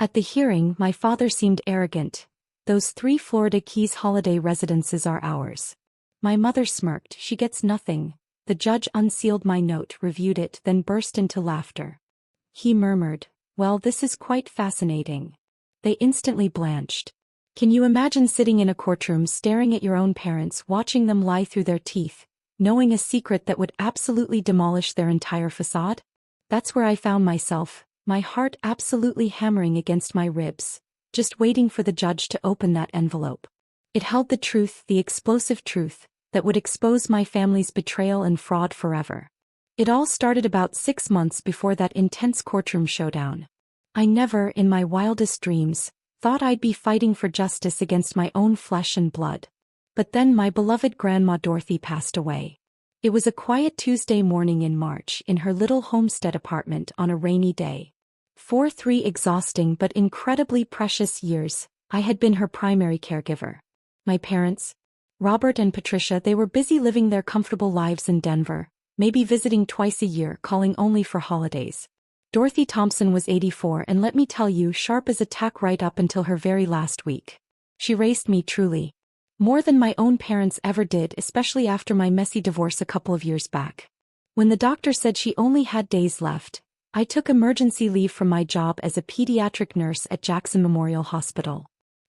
At the hearing, my father seemed arrogant. "Those 3 Florida Keys holiday residences are ours." My mother smirked. "She gets nothing." The judge unsealed my note, reviewed it, then burst into laughter. He murmured, "Well, this is quite fascinating." They instantly blanched. Can you imagine sitting in a courtroom staring at your own parents, watching them lie through their teeth, knowing a secret that would absolutely demolish their entire facade? That's where I found myself, my heart absolutely hammering against my ribs, just waiting for the judge to open that envelope. It held the truth, the explosive truth, that would expose my family's betrayal and fraud forever. It all started about 6 months before that intense courtroom showdown. I never, in my wildest dreams, thought I'd be fighting for justice against my own flesh and blood. But then my beloved Grandma Dorothy passed away. It was a quiet Tuesday morning in March in her little homestead apartment on a rainy day. For 3 exhausting but incredibly precious years, I had been her primary caregiver. My parents, Robert and Patricia, they were busy living their comfortable lives in Denver, maybe visiting twice a year, calling only for holidays. Dorothy Thompson was 84, and let me tell you, sharp as a tack right up until her very last week. She raised me truly. More than my own parents ever did, especially after my messy divorce a couple of years back. When the doctor said she only had days left, I took emergency leave from my job as a pediatric nurse at Jackson Memorial Hospital.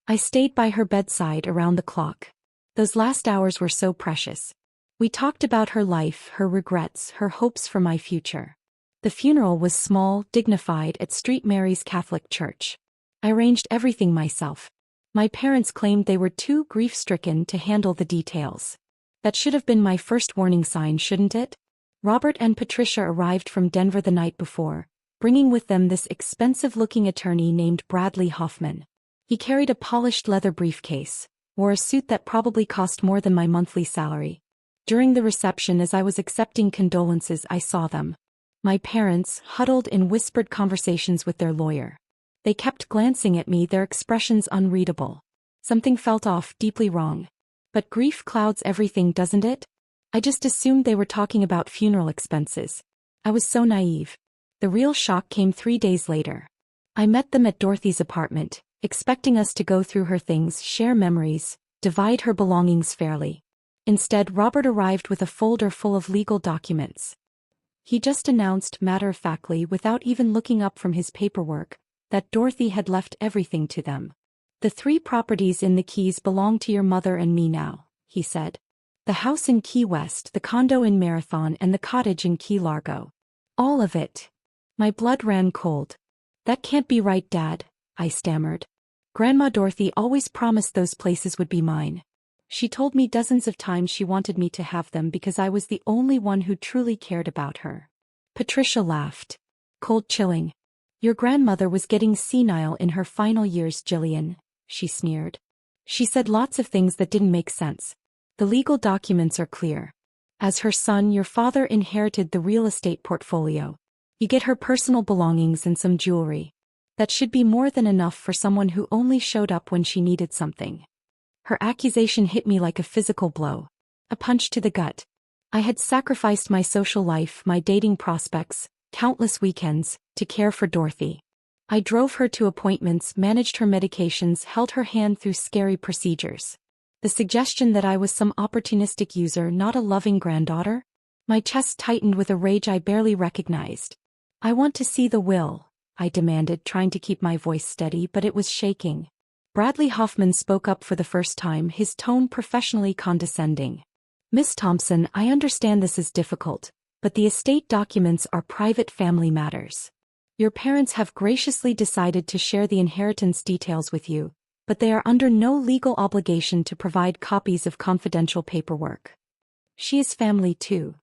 I stayed by her bedside around the clock. Those last hours were so precious. We talked about her life, her regrets, her hopes for my future. The funeral was small, dignified, at St. Mary's Catholic Church. I arranged everything myself. My parents claimed they were too grief-stricken to handle the details. That should have been my first warning sign, shouldn't it? Robert and Patricia arrived from Denver the night before, bringing with them this expensive-looking attorney named Bradley Hoffman. He carried a polished leather briefcase, wore a suit that probably cost more than my monthly salary. During the reception, as I was accepting condolences, I saw them. My parents, huddled in whispered conversations with their lawyer. They kept glancing at me, their expressions unreadable. Something felt off, deeply wrong. But grief clouds everything, doesn't it? I just assumed they were talking about funeral expenses. I was so naive. The real shock came 3 days later. I met them at Dorothy's apartment, expecting us to go through her things, share memories, divide her belongings fairly. Instead, Robert arrived with a folder full of legal documents. He just announced, matter-of-factly, without even looking up from his paperwork, that Dorothy had left everything to them. "The 3 properties in the Keys belong to your mother and me now," he said. "The house in Key West, the condo in Marathon, and the cottage in Key Largo. All of it." My blood ran cold. "That can't be right, Dad," I stammered. "Grandma Dorothy always promised those places would be mine. She told me dozens of times she wanted me to have them because I was the only one who truly cared about her." Patricia laughed. "Cold chilling. Your grandmother was getting senile in her final years, Jillian," she sneered. "She said lots of things that didn't make sense. The legal documents are clear. As her son, your father inherited the real estate portfolio. You get her personal belongings and some jewelry. That should be more than enough for someone who only showed up when she needed something." Her accusation hit me like a physical blow. A punch to the gut. I had sacrificed my social life, my dating prospects, countless weekends, to care for Dorothy. I drove her to appointments, managed her medications, held her hand through scary procedures. The suggestion that I was some opportunistic user, not a loving granddaughter? My chest tightened with a rage I barely recognized. "I want to see the will," I demanded, trying to keep my voice steady, but it was shaking. Bradley Hoffman spoke up for the first time, his tone professionally condescending. "Miss Thompson, I understand this is difficult, but the estate documents are private family matters. Your parents have graciously decided to share the inheritance details with you, but they are under no legal obligation to provide copies of confidential paperwork." "She is family too,"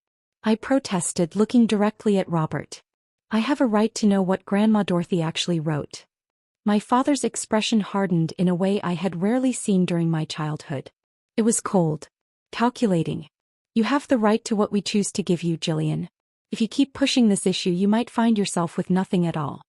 I protested, looking directly at Robert. "I have a right to know what Grandma Dorothy actually wrote." My father's expression hardened in a way I had rarely seen during my childhood. It was cold. Calculating. "You have the right to what we choose to give you, Jillian. If you keep pushing this issue, you might find yourself with nothing at all.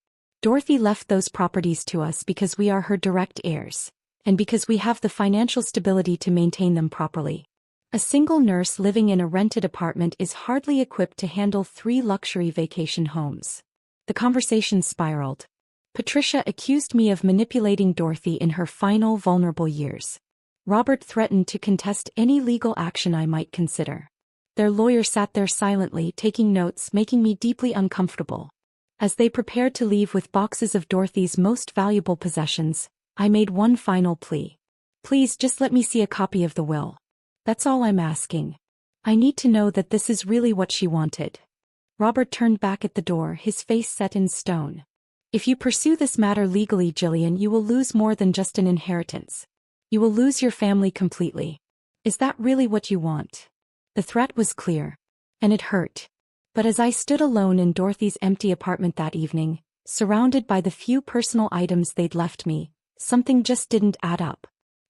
Dorothy left those properties to us because we are her direct heirs, and because we have the financial stability to maintain them properly. A single nurse living in a rented apartment is hardly equipped to handle 3 luxury vacation homes." The conversation spiraled. Patricia accused me of manipulating Dorothy in her final vulnerable years. Robert threatened to contest any legal action I might consider. Their lawyer sat there silently taking notes, making me deeply uncomfortable. As they prepared to leave with boxes of Dorothy's most valuable possessions, I made one final plea. Please just let me see a copy of the will. That's all I'm asking. I need to know that this is really what she wanted. Robert turned back at the door, his face set in stone. If you pursue this matter legally, Jillian, you will lose more than just an inheritance. You will lose your family completely. Is that really what you want? The threat was clear. And it hurt. But as I stood alone in Dorothy's empty apartment that evening, surrounded by the few personal items they'd left me, something just didn't add up.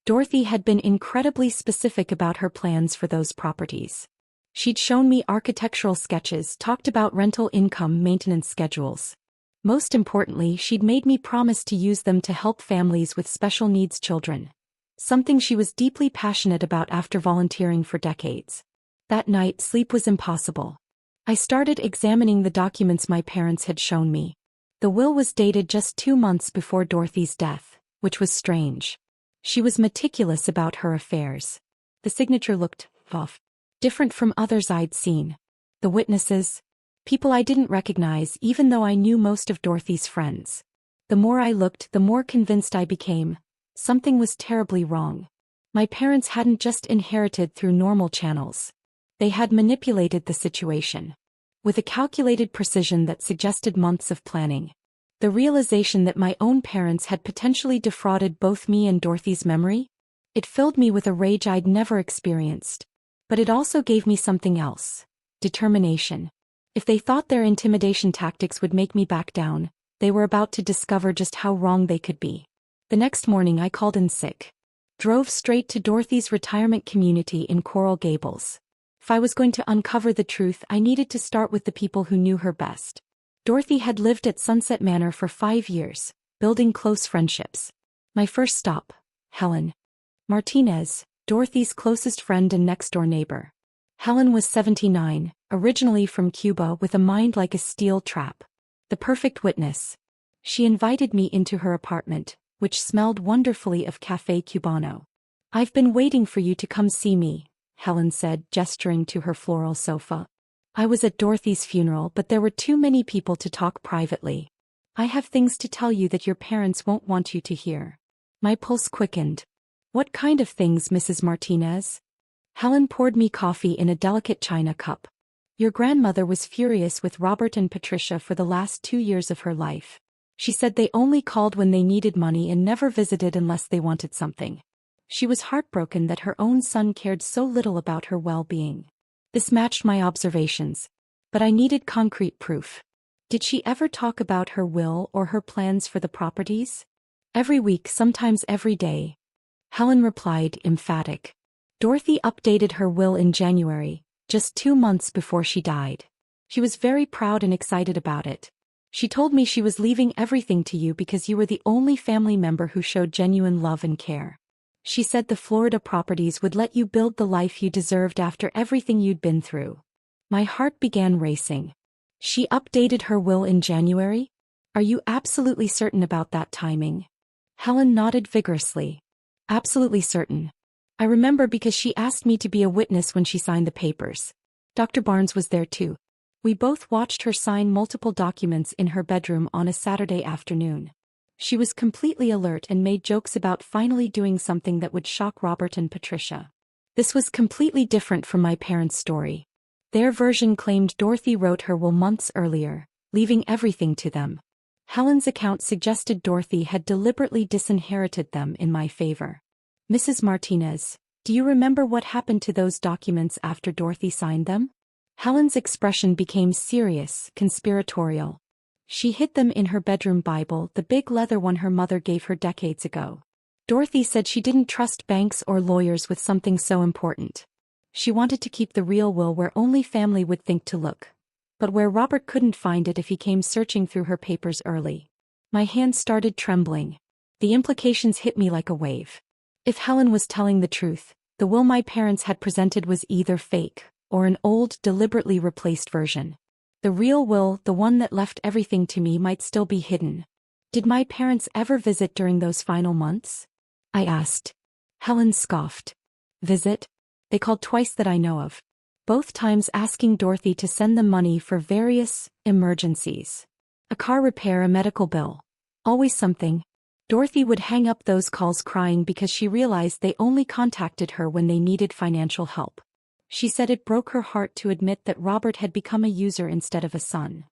Dorothy had been incredibly specific about her plans for those properties. She'd shown me architectural sketches, talked about rental income maintenance schedules. Most importantly, she'd made me promise to use them to help families with special needs children. Something she was deeply passionate about after volunteering for decades. That night, sleep was impossible. I started examining the documents my parents had shown me. The will was dated just 2 months before Dorothy's death, which was strange. She was meticulous about her affairs. The signature looked off, different from others I'd seen. The witnesses, people I didn't recognize even though I knew most of Dorothy's friends. The more I looked, the more convinced I became. Something was terribly wrong. My parents hadn't just inherited through normal channels. They had manipulated the situation. With a calculated precision that suggested months of planning. The realization that my own parents had potentially defrauded both me and Dorothy's memory? It filled me with a rage I'd never experienced. But it also gave me something else. Determination. If they thought their intimidation tactics would make me back down, they were about to discover just how wrong they could be. The next morning I called in sick. Drove straight to Dorothy's retirement community in Coral Gables. If I was going to uncover the truth, I needed to start with the people who knew her best. Dorothy had lived at Sunset Manor for 5 years, building close friendships. My first stop, Helen Martinez, Dorothy's closest friend and next-door neighbor. Helen was 79, originally from Cuba with a mind like a steel trap. The perfect witness. She invited me into her apartment, which smelled wonderfully of Café Cubano. "I've been waiting for you to come see me," Helen said, gesturing to her floral sofa. I was at Dorothy's funeral, but there were too many people to talk privately. "I have things to tell you that your parents won't want you to hear." My pulse quickened. "What kind of things, Mrs. Martinez?" Helen poured me coffee in a delicate china cup. "Your grandmother was furious with Robert and Patricia for the last 2 years of her life. She said they only called when they needed money and never visited unless they wanted something. She was heartbroken that her own son cared so little about her well-being." This matched my observations. But I needed concrete proof. Did she ever talk about her will or her plans for the properties? "Every week, sometimes every day," Helen replied, emphatic. Dorothy updated her will in January, just 2 months before she died. She was very proud and excited about it. "She told me she was leaving everything to you because you were the only family member who showed genuine love and care. She said the Florida properties would let you build the life you deserved after everything you'd been through." My heart began racing. She updated her will in January? Are you absolutely certain about that timing? Helen nodded vigorously. "Absolutely certain. I remember because she asked me to be a witness when she signed the papers. Dr. Barnes was there too. We both watched her sign multiple documents in her bedroom on a Saturday afternoon. She was completely alert and made jokes about finally doing something that would shock Robert and Patricia. This was completely different from my parents' story. Their version claimed Dorothy wrote her will months earlier, leaving everything to them. Helen's account suggested Dorothy had deliberately disinherited them in my favor. "Mrs. Martinez, do you remember what happened to those documents after Dorothy signed them?" Helen's expression became serious, conspiratorial. She hid them in her bedroom Bible, the big leather one her mother gave her decades ago. Dorothy said she didn't trust banks or lawyers with something so important. She wanted to keep the real will where only family would think to look, but where Robert couldn't find it if he came searching through her papers early. My hands started trembling. The implications hit me like a wave. If Helen was telling the truth, the will my parents had presented was either fake or an old, deliberately replaced version. The real will, the one that left everything to me, might still be hidden. Did my parents ever visit during those final months? I asked. Helen scoffed. Visit? They called twice that I know of. Both times asking Dorothy to send them money for various emergencies. A car repair, a medical bill. Always something. Dorothy would hang up those calls crying because she realized they only contacted her when they needed financial help. She said it broke her heart to admit that Robert had become a user instead of a son.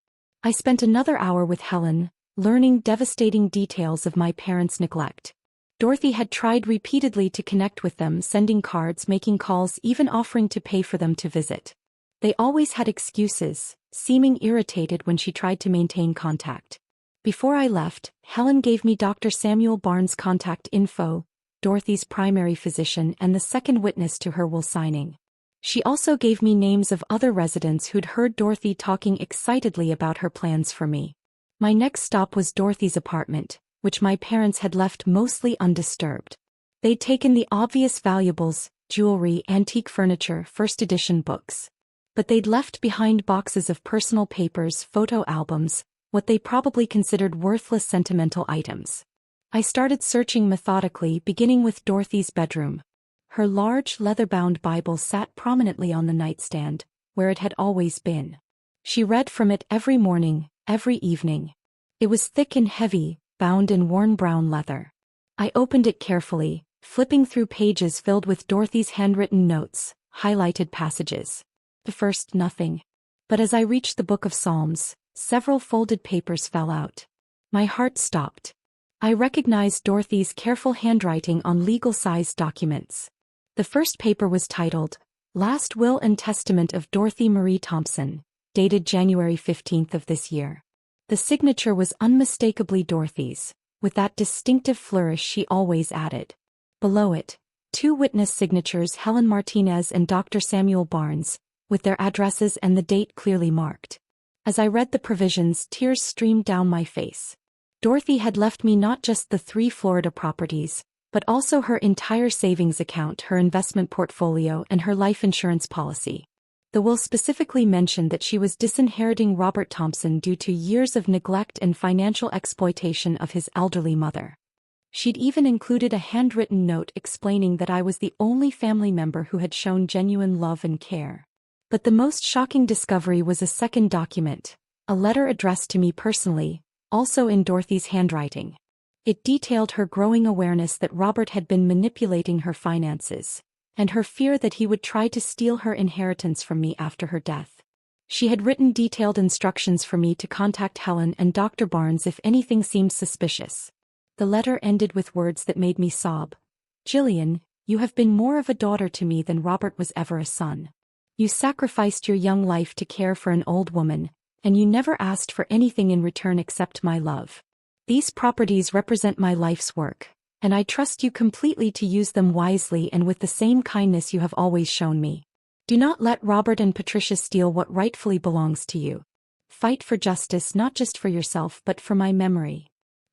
I spent another hour with Helen, learning devastating details of my parents' neglect. Dorothy had tried repeatedly to connect with them, sending cards, making calls, even offering to pay for them to visit. They always had excuses, seeming irritated when she tried to maintain contact. Before I left, Helen gave me Dr. Samuel Barnes' contact info, Dorothy's primary physician and the second witness to her will signing. She also gave me names of other residents who'd heard Dorothy talking excitedly about her plans for me. My next stop was Dorothy's apartment, which my parents had left mostly undisturbed. They'd taken the obvious valuables, jewelry, antique furniture, first edition books. But they'd left behind boxes of personal papers, photo albums, what they probably considered worthless sentimental items. I started searching methodically, beginning with Dorothy's bedroom. Her large leather-bound Bible sat prominently on the nightstand, where it had always been. She read from it every morning, every evening. It was thick and heavy, bound in worn brown leather. I opened it carefully, flipping through pages filled with Dorothy's handwritten notes, highlighted passages. At first, nothing. But as I reached the Book of Psalms, several folded papers fell out. My heart stopped. I recognized Dorothy's careful handwriting on legal-sized documents. The first paper was titled, Last Will and Testament of Dorothy Marie Thompson, dated January 15th of this year. The signature was unmistakably Dorothy's, with that distinctive flourish she always added. Below it, two witness signatures, Helen Martinez and Dr. Samuel Barnes, with their addresses and the date clearly marked. As I read the provisions, tears streamed down my face. Dorothy had left me not just the 3 Florida properties, but also her entire savings account, her investment portfolio, and her life insurance policy. The will specifically mentioned that she was disinheriting Robert Thompson due to years of neglect and financial exploitation of his elderly mother. She'd even included a handwritten note explaining that I was the only family member who had shown genuine love and care. But the most shocking discovery was a second document, a letter addressed to me personally, also in Dorothy's handwriting. It detailed her growing awareness that Robert had been manipulating her finances, and her fear that he would try to steal her inheritance from me after her death. She had written detailed instructions for me to contact Helen and Dr. Barnes if anything seemed suspicious. The letter ended with words that made me sob. Jillian, you have been more of a daughter to me than Robert was ever a son. You sacrificed your young life to care for an old woman, and you never asked for anything in return except my love. These properties represent my life's work, and I trust you completely to use them wisely and with the same kindness you have always shown me. Do not let Robert and Patricia steal what rightfully belongs to you. Fight for justice not just for yourself but for my memory.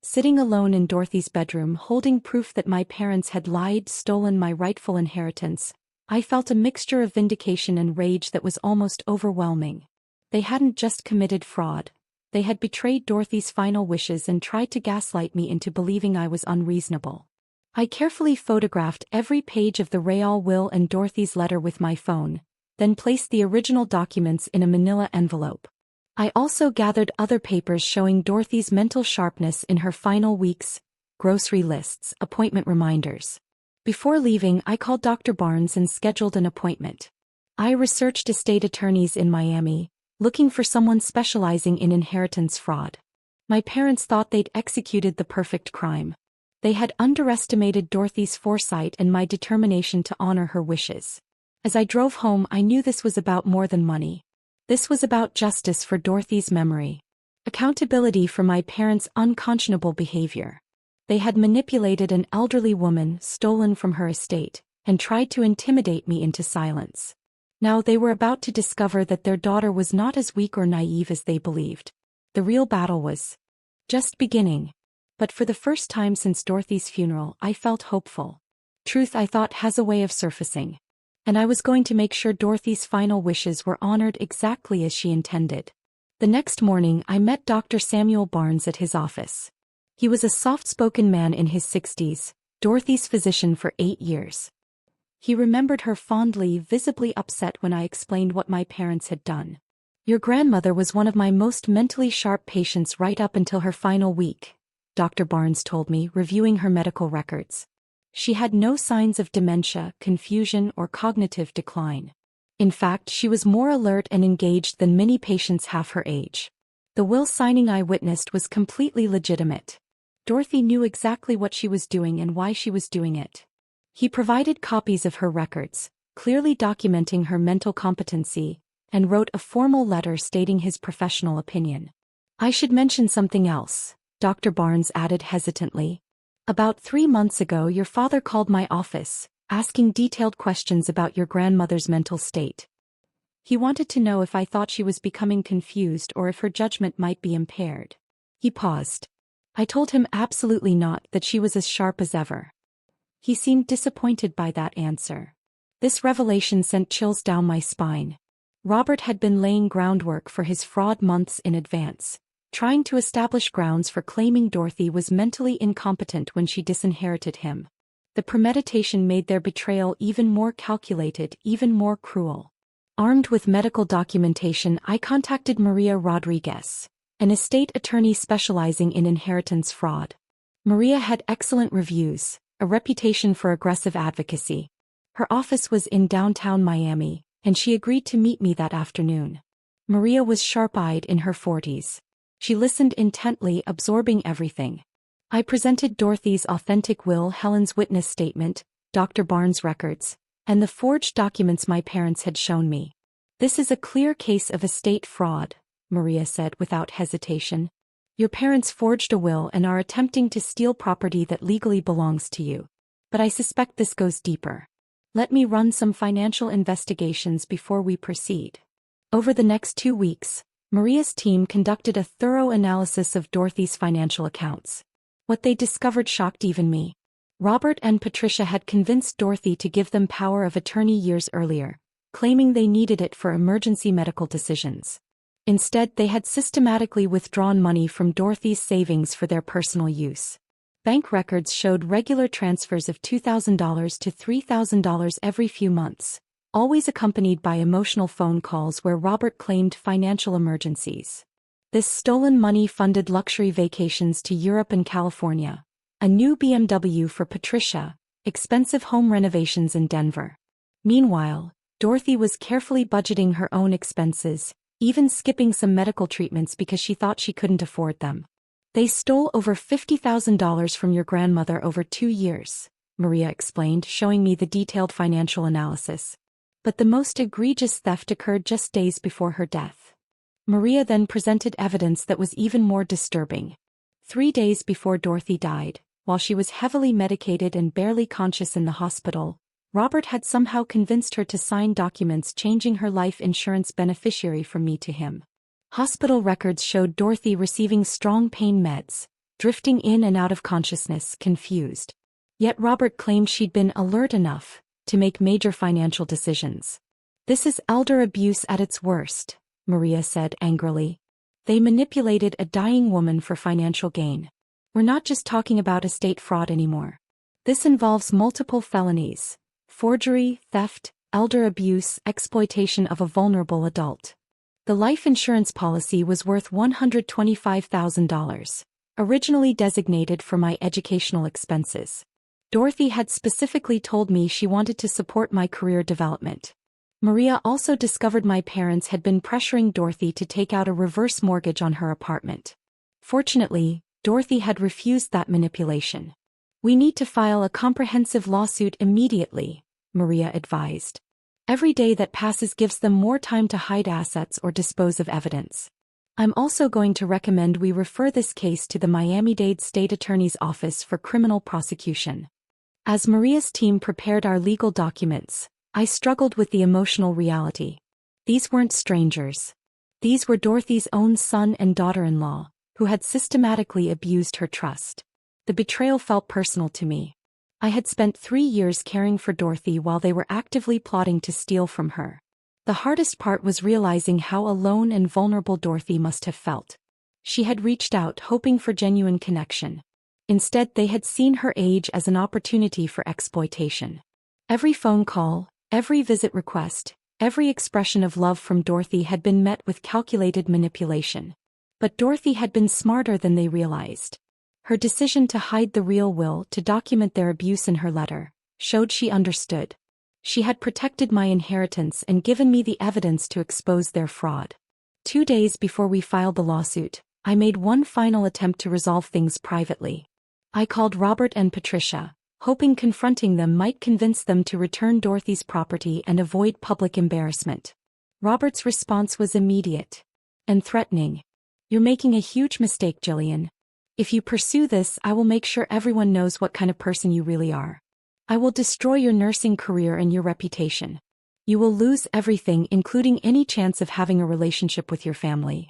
Sitting alone in Dorothy's bedroom holding proof that my parents had lied, stolen my rightful inheritance, I felt a mixture of vindication and rage that was almost overwhelming. They hadn't just committed fraud. They had betrayed Dorothy's final wishes and tried to gaslight me into believing I was unreasonable. I carefully photographed every page of the Real will and Dorothy's letter with my phone, then placed the original documents in a manila envelope. I also gathered other papers showing Dorothy's mental sharpness in her final weeks, grocery lists, appointment reminders. Before leaving, I called Dr. Barnes and scheduled an appointment. I researched estate attorneys in Miami, looking for someone specializing in inheritance fraud. My parents thought they'd executed the perfect crime. They had underestimated Dorothy's foresight and my determination to honor her wishes. As I drove home, I knew this was about more than money. This was about justice for Dorothy's memory. Accountability for my parents' unconscionable behavior. They had manipulated an elderly woman, stolen from her estate, and tried to intimidate me into silence. Now they were about to discover that their daughter was not as weak or naive as they believed. The real battle was just beginning. But for the first time since Dorothy's funeral, I felt hopeful. Truth, I thought, has a way of surfacing. And I was going to make sure Dorothy's final wishes were honored exactly as she intended. The next morning, I met Dr. Samuel Barnes at his office. He was a soft-spoken man in his 60s, Dorothy's physician for 8 years. He remembered her fondly, visibly upset when I explained what my parents had done. "Your grandmother was one of my most mentally sharp patients right up until her final week," Dr. Barnes told me, reviewing her medical records. "She had no signs of dementia, confusion, or cognitive decline. In fact, she was more alert and engaged than many patients half her age. The will signing I witnessed was completely legitimate. Dorothy knew exactly what she was doing and why she was doing it." He provided copies of her records, clearly documenting her mental competency, and wrote a formal letter stating his professional opinion. "I should mention something else," Dr. Barnes added hesitantly. "About 3 months ago your father called my office, asking detailed questions about your grandmother's mental state. He wanted to know if I thought she was becoming confused or if her judgment might be impaired." He paused. "I told him absolutely not, that she was as sharp as ever." He seemed disappointed by that answer. This revelation sent chills down my spine. Robert had been laying groundwork for his fraud months in advance, trying to establish grounds for claiming Dorothy was mentally incompetent when she disinherited him. The premeditation made their betrayal even more calculated, even more cruel. Armed with medical documentation, I contacted Maria Rodriguez, an estate attorney specializing in inheritance fraud. Maria had excellent reviews, a reputation for aggressive advocacy. Her office was in downtown Miami, and she agreed to meet me that afternoon. Maria was sharp-eyed in her 40s. She listened intently, absorbing everything. I presented Dorothy's authentic will, Helen's witness statement, Dr. Barnes' records, and the forged documents my parents had shown me. "This is a clear case of estate fraud," Maria said without hesitation. "Your parents forged a will and are attempting to steal property that legally belongs to you. But I suspect this goes deeper. Let me run some financial investigations before we proceed." Over the next 2 weeks, Maria's team conducted a thorough analysis of Dorothy's financial accounts. What they discovered shocked even me. Robert and Patricia had convinced Dorothy to give them power of attorney years earlier, claiming they needed it for emergency medical decisions. Instead, they had systematically withdrawn money from Dorothy's savings for their personal use. Bank records showed regular transfers of $2,000 to $3,000 every few months, always accompanied by emotional phone calls where Robert claimed financial emergencies. This stolen money funded luxury vacations to Europe and California, a new BMW for Patricia, expensive home renovations in Denver. Meanwhile, Dorothy was carefully budgeting her own expenses, even skipping some medical treatments because she thought she couldn't afford them. "They stole over $50,000 from your grandmother over 2 years, Maria explained, showing me the detailed financial analysis. But the most egregious theft occurred just days before her death. Maria then presented evidence that was even more disturbing. 3 days before Dorothy died, while she was heavily medicated and barely conscious in the hospital, Robert had somehow convinced her to sign documents changing her life insurance beneficiary from me to him. Hospital records showed Dorothy receiving strong pain meds, drifting in and out of consciousness, confused. Yet Robert claimed she'd been alert enough to make major financial decisions. "This is elder abuse at its worst," Maria said angrily. "They manipulated a dying woman for financial gain. We're not just talking about estate fraud anymore. This involves multiple felonies: forgery, theft, elder abuse, exploitation of a vulnerable adult." The life insurance policy was worth $125,000, originally designated for my educational expenses. Dorothy had specifically told me she wanted to support my career development. Maria also discovered my parents had been pressuring Dorothy to take out a reverse mortgage on her apartment. Fortunately, Dorothy had refused that manipulation. "We need to file a comprehensive lawsuit immediately," Maria advised. "Every day that passes gives them more time to hide assets or dispose of evidence. I'm also going to recommend we refer this case to the Miami-Dade State Attorney's Office for criminal prosecution." As Maria's team prepared our legal documents, I struggled with the emotional reality. These weren't strangers. These were Dorothy's own son and daughter-in-law, who had systematically abused her trust. The betrayal felt personal to me. I had spent 3 years caring for Dorothy while they were actively plotting to steal from her. The hardest part was realizing how alone and vulnerable Dorothy must have felt. She had reached out hoping for genuine connection. Instead, they had seen her age as an opportunity for exploitation. Every phone call, every visit request, every expression of love from Dorothy had been met with calculated manipulation. But Dorothy had been smarter than they realized. Her decision to hide the real will, to document their abuse in her letter, showed she understood. She had protected my inheritance and given me the evidence to expose their fraud. 2 days before we filed the lawsuit, I made one final attempt to resolve things privately. I called Robert and Patricia, hoping confronting them might convince them to return Dorothy's property and avoid public embarrassment. Robert's response was immediate and threatening. "You're making a huge mistake, Jillian. If you pursue this, I will make sure everyone knows what kind of person you really are. I will destroy your nursing career and your reputation. You will lose everything, including any chance of having a relationship with your family."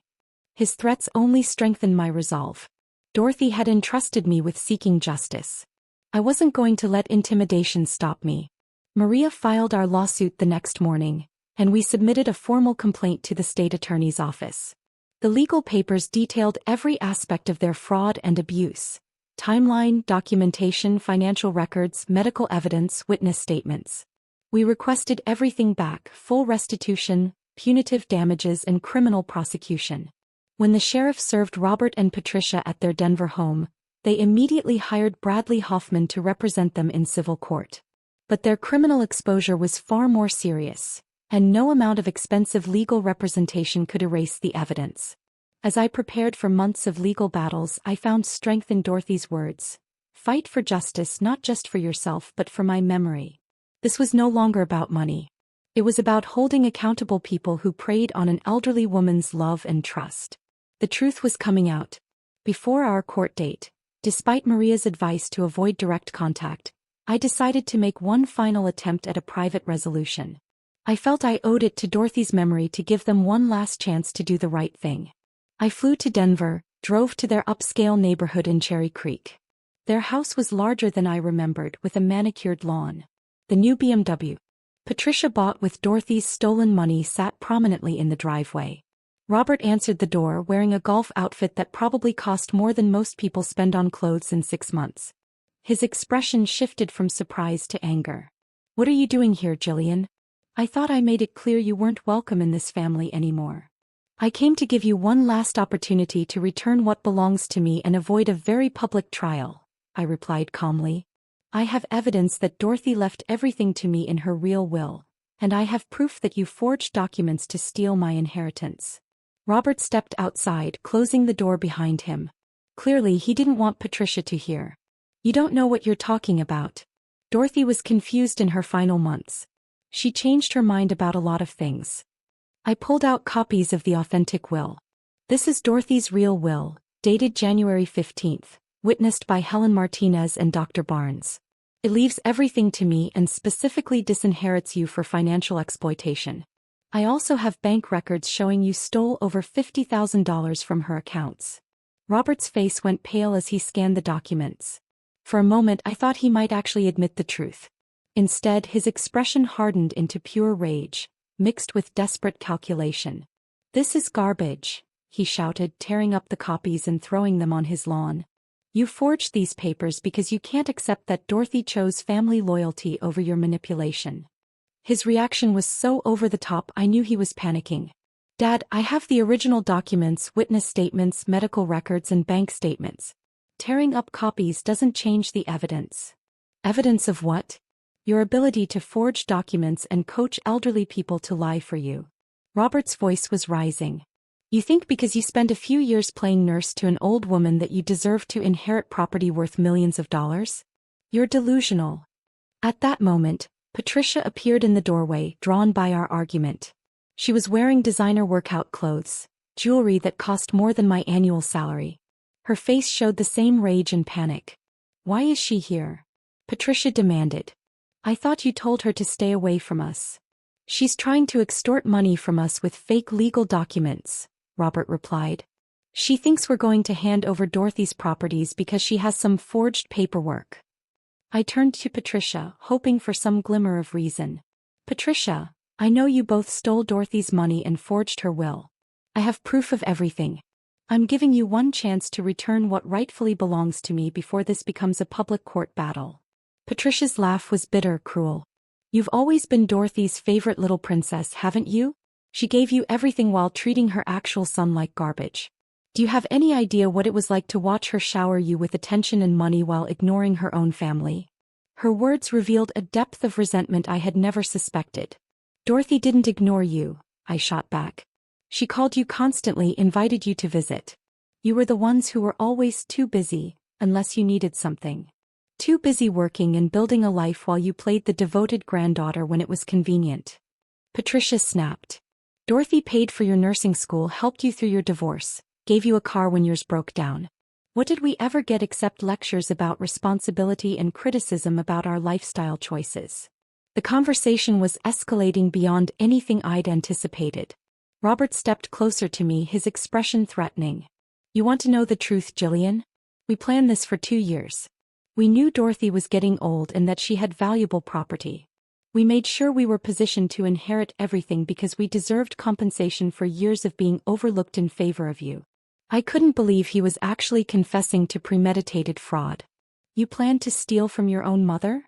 His threats only strengthened my resolve. Dorothy had entrusted me with seeking justice. I wasn't going to let intimidation stop me. Maria filed our lawsuit the next morning, and we submitted a formal complaint to the state attorney's office. The legal papers detailed every aspect of their fraud and abuse: timeline, documentation, financial records, medical evidence, witness statements. We requested everything back: full restitution, punitive damages, and criminal prosecution. When the sheriff served Robert and Patricia at their Denver home, they immediately hired Bradley Hoffman to represent them in civil court. But their criminal exposure was far more serious, and no amount of expensive legal representation could erase the evidence. As I prepared for months of legal battles, I found strength in Dorothy's words: "Fight for justice, not just for yourself but for my memory." This was no longer about money. It was about holding accountable people who preyed on an elderly woman's love and trust. The truth was coming out. Before our court date, despite Maria's advice to avoid direct contact, I decided to make one final attempt at a private resolution. I felt I owed it to Dorothy's memory to give them one last chance to do the right thing. I flew to Denver, drove to their upscale neighborhood in Cherry Creek. Their house was larger than I remembered, with a manicured lawn. The new BMW Patricia bought with Dorothy's stolen money sat prominently in the driveway. Robert answered the door wearing a golf outfit that probably cost more than most people spend on clothes in 6 months. His expression shifted from surprise to anger. "What are you doing here, Jillian? I thought I made it clear you weren't welcome in this family anymore." "I came to give you one last opportunity to return what belongs to me and avoid a very public trial," I replied calmly. "I have evidence that Dorothy left everything to me in her real will, and I have proof that you forged documents to steal my inheritance." Robert stepped outside, closing the door behind him. Clearly, he didn't want Patricia to hear. "You don't know what you're talking about." Dorothy was confused in her final months. She changed her mind about a lot of things. I pulled out copies of the authentic will. This is Dorothy's real will, dated January 15th, witnessed by Helen Martinez and Dr. Barnes. It leaves everything to me and specifically disinherits you for financial exploitation. I also have bank records showing you stole over $50,000 from her accounts. Robert's face went pale as he scanned the documents. For a moment I thought he might actually admit the truth. Instead, his expression hardened into pure rage, mixed with desperate calculation. "This is garbage," he shouted, tearing up the copies and throwing them on his lawn. "You forged these papers because you can't accept that Dorothy chose family loyalty over your manipulation." His reaction was so over the top I knew he was panicking. "Dad, I have the original documents, witness statements, medical records, and bank statements. Tearing up copies doesn't change the evidence." "Evidence of what?" "Your ability to forge documents and coach elderly people to lie for you." Robert's voice was rising. "You think because you spend a few years playing nurse to an old woman that you deserve to inherit property worth millions of dollars? You're delusional." At that moment, Patricia appeared in the doorway, drawn by our argument. She was wearing designer workout clothes, jewelry that cost more than my annual salary. Her face showed the same rage and panic. "Why is she here?" Patricia demanded. "I thought you told her to stay away from us." "She's trying to extort money from us with fake legal documents," Robert replied. "She thinks we're going to hand over Dorothy's properties because she has some forged paperwork." I turned to Patricia, hoping for some glimmer of reason. "Patricia, I know you both stole Dorothy's money and forged her will. I have proof of everything. I'm giving you one chance to return what rightfully belongs to me before this becomes a public court battle. Patricia's laugh was bitter, cruel. You've always been Dorothy's favorite little princess, haven't you? She gave you everything while treating her actual son like garbage. Do you have any idea what it was like to watch her shower you with attention and money while ignoring her own family? Her words revealed a depth of resentment I had never suspected. Dorothy didn't ignore you, I shot back. She called you constantly, invited you to visit. You were the ones who were always too busy, unless you needed something. Too busy working and building a life while you played the devoted granddaughter when it was convenient. Patricia snapped. Dorothy paid for your nursing school, helped you through your divorce, gave you a car when yours broke down. What did we ever get except lectures about responsibility and criticism about our lifestyle choices? The conversation was escalating beyond anything I'd anticipated. Robert stepped closer to me, his expression threatening. You want to know the truth, Jillian? We planned this for 2 years. We knew Dorothy was getting old and that she had valuable property. We made sure we were positioned to inherit everything because we deserved compensation for years of being overlooked in favor of you. I couldn't believe he was actually confessing to premeditated fraud. You planned to steal from your own mother?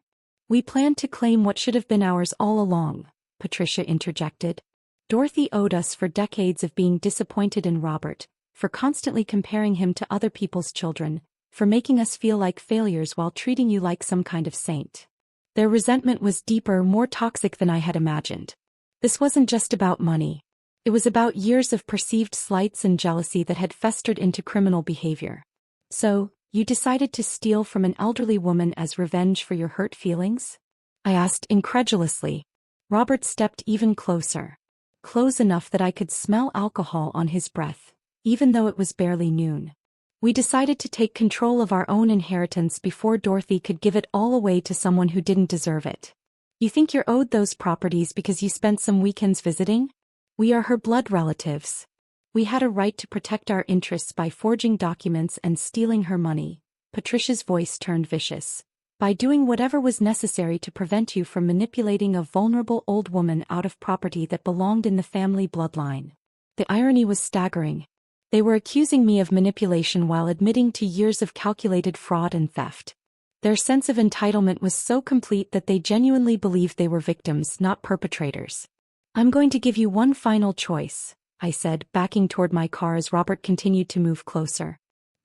We planned to claim what should have been ours all along, Patricia interjected. Dorothy owed us for decades of being disappointed in Robert, for constantly comparing him to other people's children, for making us feel like failures while treating you like some kind of saint. Their resentment was deeper, more toxic than I had imagined. This wasn't just about money. It was about years of perceived slights and jealousy that had festered into criminal behavior. So, you decided to steal from an elderly woman as revenge for your hurt feelings? I asked incredulously. Robert stepped even closer. Close enough that I could smell alcohol on his breath, even though it was barely noon. We decided to take control of our own inheritance before Dorothy could give it all away to someone who didn't deserve it. You think you're owed those properties because you spent some weekends visiting? We are her blood relatives. We had a right to protect our interests by forging documents and stealing her money. Patricia's voice turned vicious. By doing whatever was necessary to prevent you from manipulating a vulnerable old woman out of property that belonged in the family bloodline. The irony was staggering. They were accusing me of manipulation while admitting to years of calculated fraud and theft. Their sense of entitlement was so complete that they genuinely believed they were victims, not perpetrators. I'm going to give you one final choice, I said, backing toward my car as Robert continued to move closer.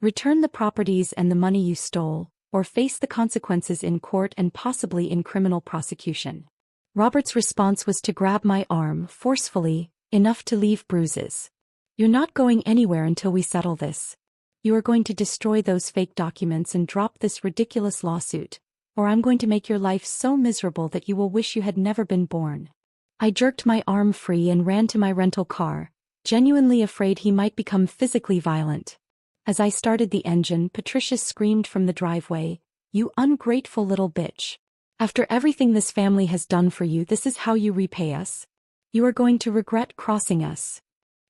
Return the properties and the money you stole, or face the consequences in court and possibly in criminal prosecution. Robert's response was to grab my arm forcefully, enough to leave bruises. You're not going anywhere until we settle this. You are going to destroy those fake documents and drop this ridiculous lawsuit, or I'm going to make your life so miserable that you will wish you had never been born. I jerked my arm free and ran to my rental car, genuinely afraid he might become physically violent. As I started the engine, Patricia screamed from the driveway, "You ungrateful little bitch. After everything this family has done for you, this is how you repay us? You are going to regret crossing us."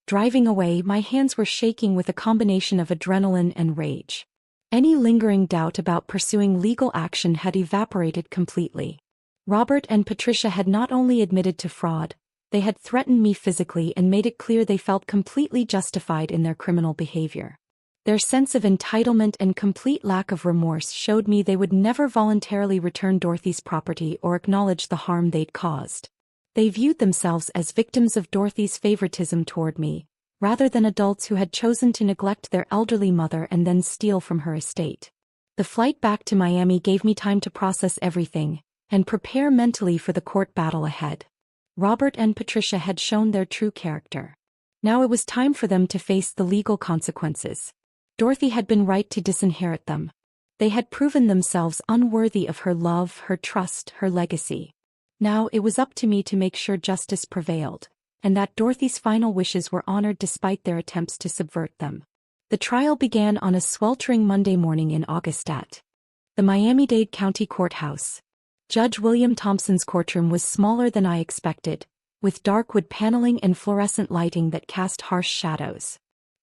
Driving away, my hands were shaking with a combination of adrenaline and rage. Any lingering doubt about pursuing legal action had evaporated completely. Robert and Patricia had not only admitted to fraud, they had threatened me physically and made it clear they felt completely justified in their criminal behavior. Their sense of entitlement and complete lack of remorse showed me they would never voluntarily return Dorothy's property or acknowledge the harm they'd caused. They viewed themselves as victims of Dorothy's favoritism toward me, rather than adults who had chosen to neglect their elderly mother and then steal from her estate. The flight back to Miami gave me time to process everything and prepare mentally for the court battle ahead. Robert and Patricia had shown their true character. Now it was time for them to face the legal consequences. Dorothy had been right to disinherit them. They had proven themselves unworthy of her love, her trust, her legacy. Now it was up to me to make sure justice prevailed, and that Dorothy's final wishes were honored despite their attempts to subvert them. The trial began on a sweltering Monday morning in August at the Miami-Dade County Courthouse. Judge William Thompson's courtroom was smaller than I expected, with dark wood paneling and fluorescent lighting that cast harsh shadows.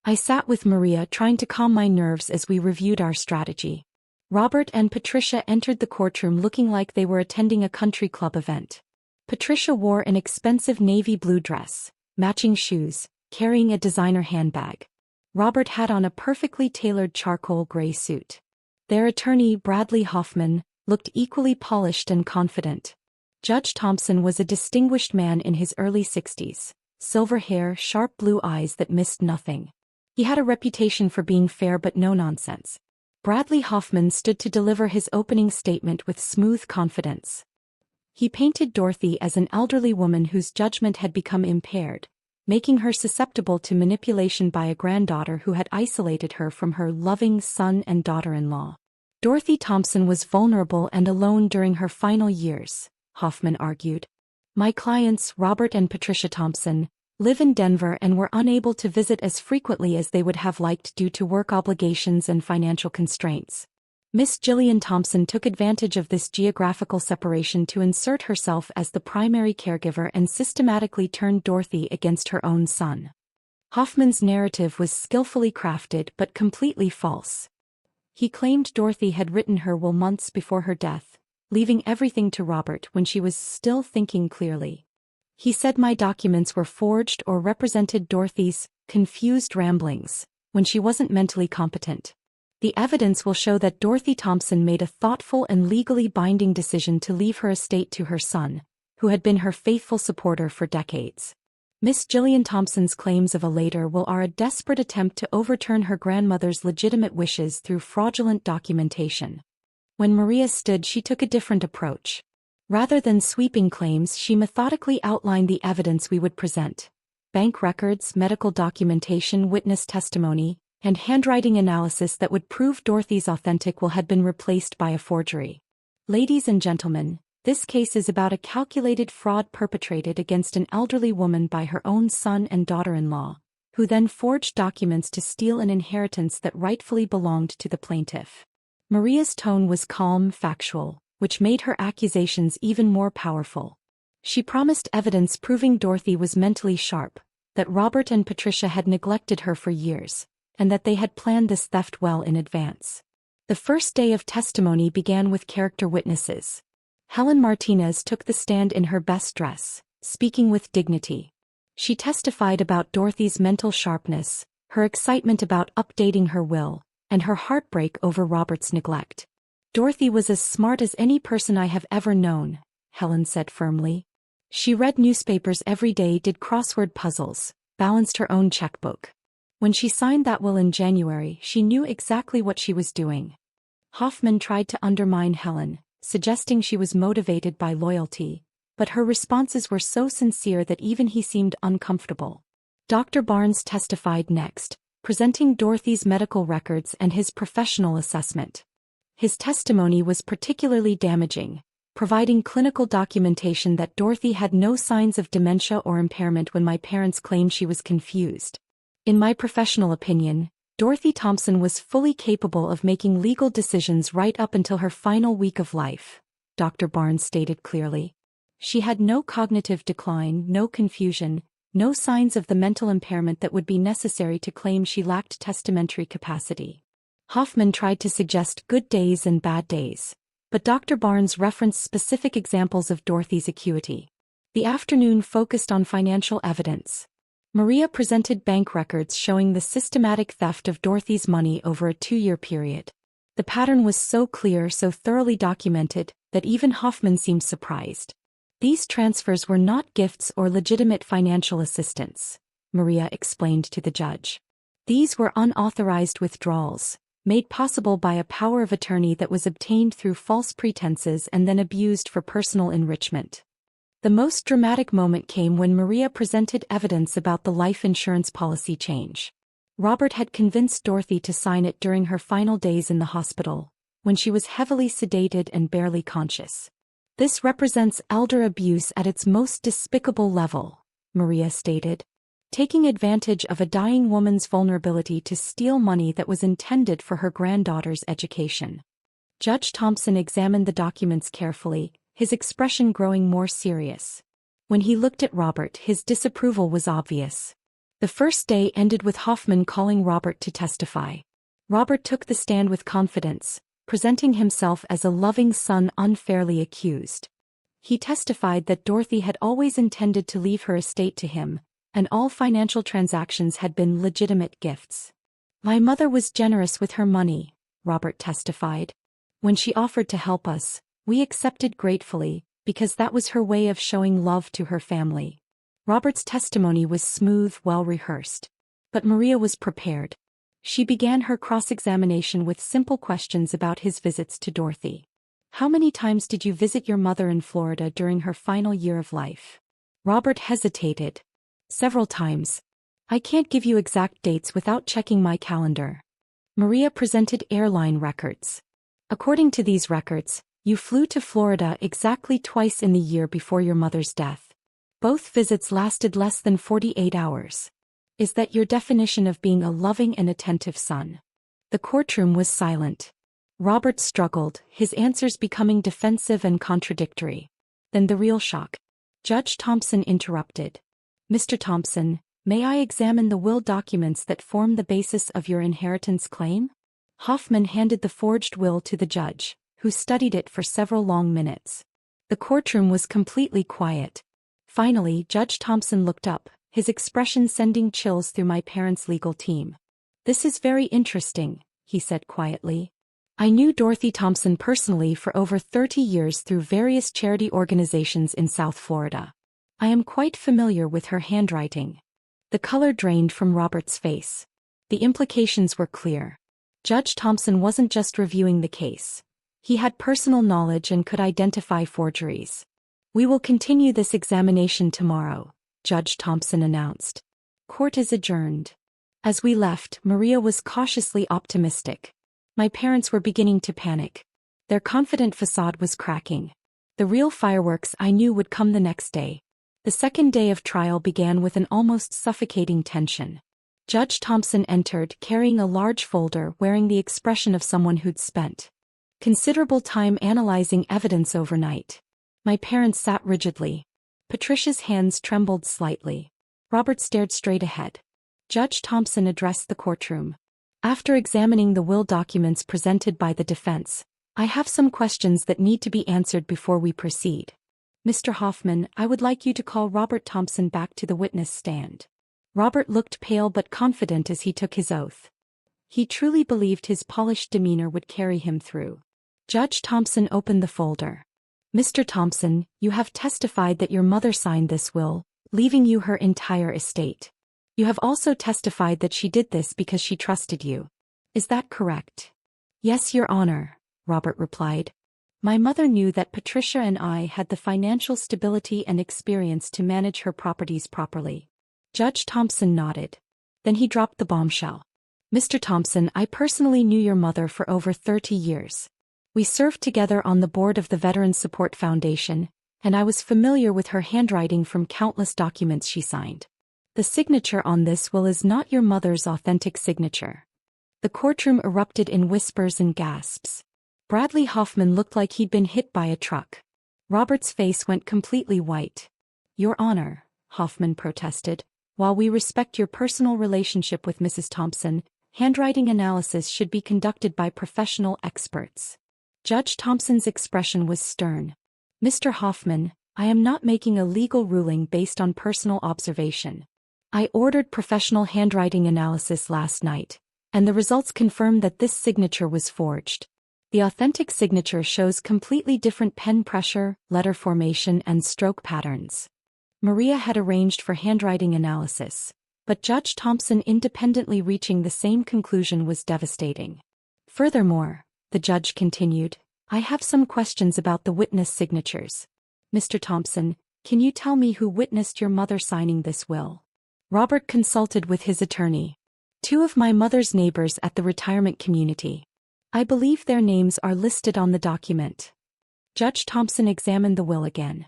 I sat with Maria, trying to calm my nerves as we reviewed our strategy. Robert and Patricia entered the courtroom looking like they were attending a country club event. Patricia wore an expensive navy blue dress, matching shoes, carrying a designer handbag. Robert had on a perfectly tailored charcoal gray suit. Their attorney, Bradley Hoffman, looked equally polished and confident. Judge Thompson was a distinguished man in his early 60s, silver hair, sharp blue eyes that missed nothing. He had a reputation for being fair but no nonsense. Bradley Hoffman stood to deliver his opening statement with smooth confidence. He painted Dorothy as an elderly woman whose judgment had become impaired, making her susceptible to manipulation by a granddaughter who had isolated her from her loving son and daughter-in-law. Dorothy Thompson was vulnerable and alone during her final years, Hoffman argued. My clients, Robert and Patricia Thompson, live in Denver and were unable to visit as frequently as they would have liked due to work obligations and financial constraints. Miss Jillian Thompson took advantage of this geographical separation to insert herself as the primary caregiver and systematically turned Dorothy against her own son. Hoffman's narrative was skillfully crafted but completely false. He claimed Dorothy had written her will months before her death, leaving everything to Robert when she was still thinking clearly. He said my documents were forged or represented Dorothy's confused ramblings when she wasn't mentally competent. The evidence will show that Dorothy Thompson made a thoughtful and legally binding decision to leave her estate to her son, who had been her faithful supporter for decades. Miss Jillian Thompson's claims of a later will are a desperate attempt to overturn her grandmother's legitimate wishes through fraudulent documentation. When Maria stood, she took a different approach. Rather than sweeping claims, she methodically outlined the evidence we would present: bank records, medical documentation, witness testimony, and handwriting analysis that would prove Dorothy's authentic will had been replaced by a forgery. Ladies and gentlemen, this case is about a calculated fraud perpetrated against an elderly woman by her own son and daughter-in-law, who then forged documents to steal an inheritance that rightfully belonged to the plaintiff. Maria's tone was calm, factual, which made her accusations even more powerful. She promised evidence proving Dorothy was mentally sharp, that Robert and Patricia had neglected her for years, and that they had planned this theft well in advance. The first day of testimony began with character witnesses. Helen Martinez took the stand in her best dress, speaking with dignity. She testified about Dorothy's mental sharpness, her excitement about updating her will, and her heartbreak over Robert's neglect. Dorothy was as smart as any person I have ever known, Helen said firmly. She read newspapers every day, did crossword puzzles, balanced her own checkbook. When she signed that will in January, she knew exactly what she was doing. Hoffman tried to undermine Helen, suggesting she was motivated by loyalty, but her responses were so sincere that even he seemed uncomfortable. Dr. Barnes testified next, presenting Dorothy's medical records and his professional assessment. His testimony was particularly damaging, providing clinical documentation that Dorothy had no signs of dementia or impairment when my parents claimed she was confused. In my professional opinion, Dorothy Thompson was fully capable of making legal decisions right up until her final week of life, Dr. Barnes stated clearly. She had no cognitive decline, no confusion, no signs of the mental impairment that would be necessary to claim she lacked testamentary capacity. Hoffman tried to suggest good days and bad days, but Dr. Barnes referenced specific examples of Dorothy's acuity. The afternoon focused on financial evidence. Maria presented bank records showing the systematic theft of Dorothy's money over a 2-year period. The pattern was so clear, so thoroughly documented, that even Hoffman seemed surprised. These transfers were not gifts or legitimate financial assistance, Maria explained to the judge. These were unauthorized withdrawals, made possible by a power of attorney that was obtained through false pretenses and then abused for personal enrichment. The most dramatic moment came when Maria presented evidence about the life insurance policy change. Robert had convinced Dorothy to sign it during her final days in the hospital, when she was heavily sedated and barely conscious. This represents elder abuse at its most despicable level, Maria stated. Taking advantage of a dying woman's vulnerability to steal money that was intended for her granddaughter's education. Judge Thompson examined the documents carefully, his expression growing more serious. When he looked at Robert, his disapproval was obvious. The first day ended with Hoffman calling Robert to testify. Robert took the stand with confidence, presenting himself as a loving son unfairly accused. He testified that Dorothy had always intended to leave her estate to him, and all financial transactions had been legitimate gifts. My mother was generous with her money, Robert testified. When she offered to help us, we accepted gratefully, because that was her way of showing love to her family. Robert's testimony was smooth, well-rehearsed. But Maria was prepared. She began her cross-examination with simple questions about his visits to Dorothy. How many times did you visit your mother in Florida during her final year of life? Robert hesitated. Several times. I can't give you exact dates without checking my calendar. Maria presented airline records. According to these records, you flew to Florida exactly twice in the year before your mother's death. Both visits lasted less than 48 hours. Is that your definition of being a loving and attentive son? The courtroom was silent. Robert struggled, his answers becoming defensive and contradictory. Then the real shock. Judge Thompson interrupted. Mr. Thompson, may I examine the will documents that form the basis of your inheritance claim? Hoffman handed the forged will to the judge, who studied it for several long minutes. The courtroom was completely quiet. Finally, Judge Thompson looked up, his expression sending chills through my parents' legal team. This is very interesting, he said quietly. I knew Dorothy Thompson personally for over 30 years through various charity organizations in South Florida. I am quite familiar with her handwriting. The color drained from Robert's face. The implications were clear. Judge Thompson wasn't just reviewing the case. He had personal knowledge and could identify forgeries. We will continue this examination tomorrow, Judge Thompson announced. Court is adjourned. As we left, Maria was cautiously optimistic. My parents were beginning to panic. Their confident facade was cracking. The real fireworks I knew would come the next day. The second day of trial began with an almost suffocating tension. Judge Thompson entered, carrying a large folder, wearing the expression of someone who'd spent considerable time analyzing evidence overnight. My parents sat rigidly. Patricia's hands trembled slightly. Robert stared straight ahead. Judge Thompson addressed the courtroom. After examining the will documents presented by the defense, I have some questions that need to be answered before we proceed. Mr. Hoffman, I would like you to call Robert Thompson back to the witness stand. Robert looked pale but confident as he took his oath. He truly believed his polished demeanor would carry him through. Judge Thompson opened the folder. Mr. Thompson, you have testified that your mother signed this will, leaving you her entire estate. You have also testified that she did this because she trusted you. Is that correct? Yes, Your Honor, Robert replied. My mother knew that Patricia and I had the financial stability and experience to manage her properties properly. Judge Thompson nodded. Then he dropped the bombshell. Mr. Thompson, I personally knew your mother for over 30 years. We served together on the board of the Veterans Support Foundation, and I was familiar with her handwriting from countless documents she signed. The signature on this will is not your mother's authentic signature. The courtroom erupted in whispers and gasps. Bradley Hoffman looked like he'd been hit by a truck. Robert's face went completely white. Your Honor, Hoffman protested, while we respect your personal relationship with Mrs. Thompson, handwriting analysis should be conducted by professional experts. Judge Thompson's expression was stern. Mr. Hoffman, I am not making a legal ruling based on personal observation. I ordered professional handwriting analysis last night, and the results confirmed that this signature was forged. The authentic signature shows completely different pen pressure, letter formation, and stroke patterns. Maria had arranged for handwriting analysis, but Judge Thompson independently reaching the same conclusion was devastating. Furthermore, the judge continued, I have some questions about the witness signatures. Mr. Thompson, can you tell me who witnessed your mother signing this will? Robert consulted with his attorney. Two of my mother's neighbors at the retirement community. I believe their names are listed on the document. Judge Thompson examined the will again.